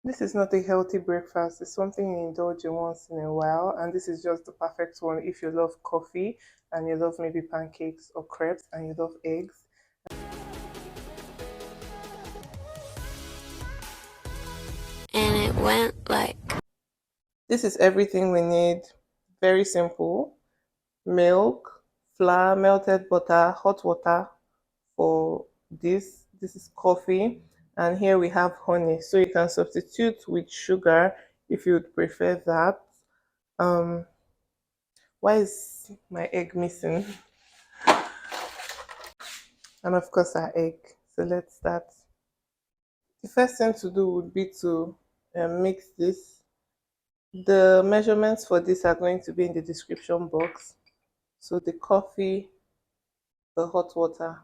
This is not a healthy breakfast. It's something you indulge in once in a while, and this is just the perfect one if you love coffee and you love maybe pancakes or crepes and you love eggs. And it went like This is everything we need. Very simple. Milk, flour, melted butter, hot water for this. This is coffee. And here we have honey. So you can substitute with sugar if you would prefer that. Um, why is my egg missing? And of course our egg. So let's start. The first thing to do would be to mix this. The measurements for this are going to be in the description box. So the coffee, the hot water,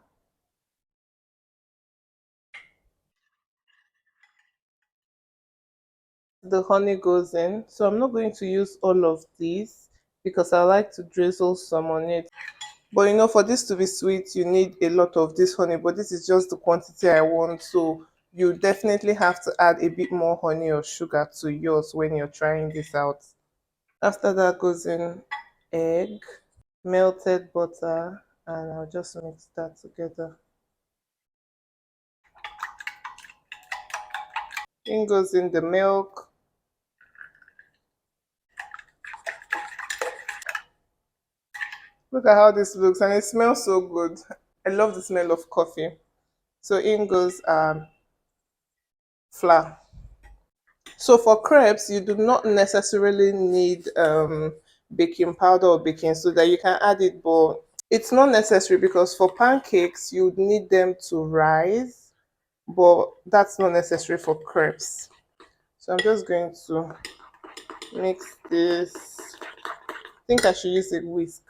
the honey goes in. So I'm not going to use all of these because I like to drizzle some on it. But you know, for this to be sweet, you need a lot of this honey, but this is just the quantity I want. So you definitely have to add a bit more honey or sugar to yours when you're trying this out. After that goes in egg, melted butter, and I'll just mix that together. In goes in the milk. Look at how this looks, and it smells so good. I love the smell of coffee. So in goes flour. So for crepes, you do not necessarily need baking powder or baking soda. You can add it, but it's not necessary because for pancakes, you would need them to rise, but that's not necessary for crepes. So I'm just going to mix this. I think I should use a whisk.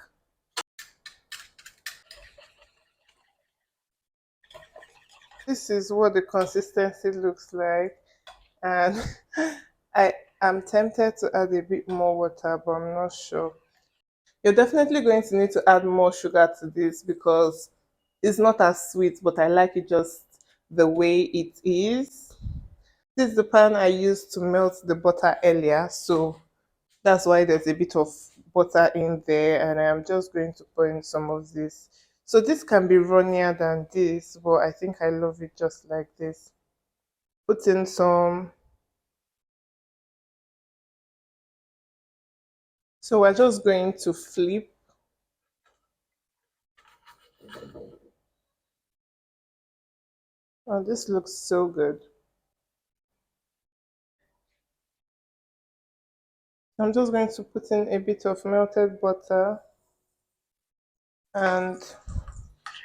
This is what the consistency looks like, and I am tempted to add a bit more water, but I'm not sure. You're definitely going to need to add more sugar to this because it's not as sweet, but I like it just the way it is. This is the pan I used to melt the butter earlier, so that's why there's a bit of butter in there, and I'm just going to pour in some of this. So this can be runnier than this, but I think I love it just like this. Put in some. So we're just going to flip. Oh, this looks so good. I'm just going to put in a bit of melted butter and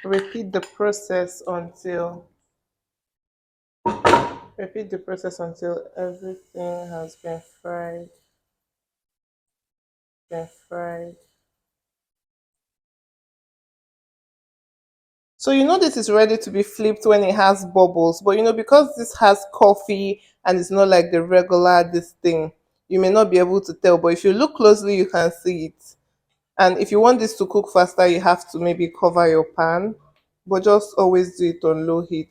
repeat the process until everything has been fried. So you know this is ready to be flipped when it has bubbles, but you know because this has coffee and it's not like the regular this thing, you may not be able to tell, but if you look closely you can see it. And if you want this to cook faster, you have to maybe cover your pan, but just always do it on low heat.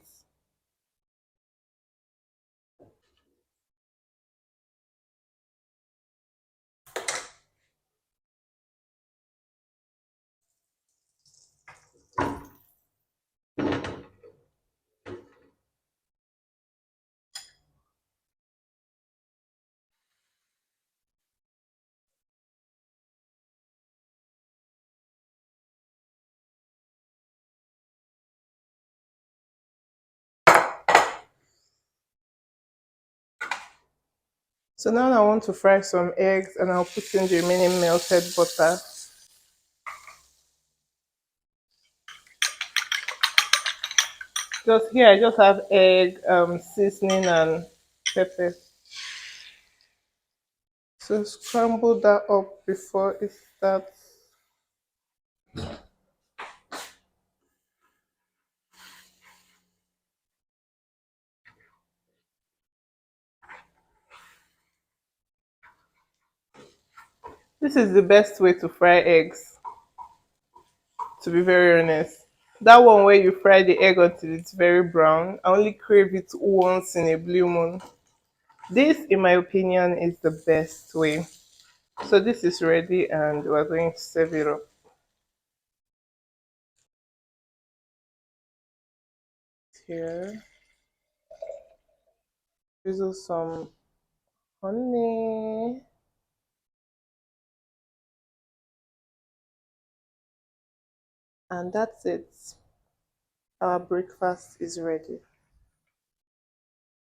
So now I want to fry some eggs and I'll put in the remaining melted butter. Just here I just have egg, seasoning and pepper. So scramble that up before it starts. This is the best way to fry eggs, to be very honest. That one where you fry the egg until it's very brown, I only crave it once in a blue moon. This, in my opinion, is the best way. So this is ready, and we're going to serve it up here. Drizzle some honey, and that's it. Our breakfast is ready.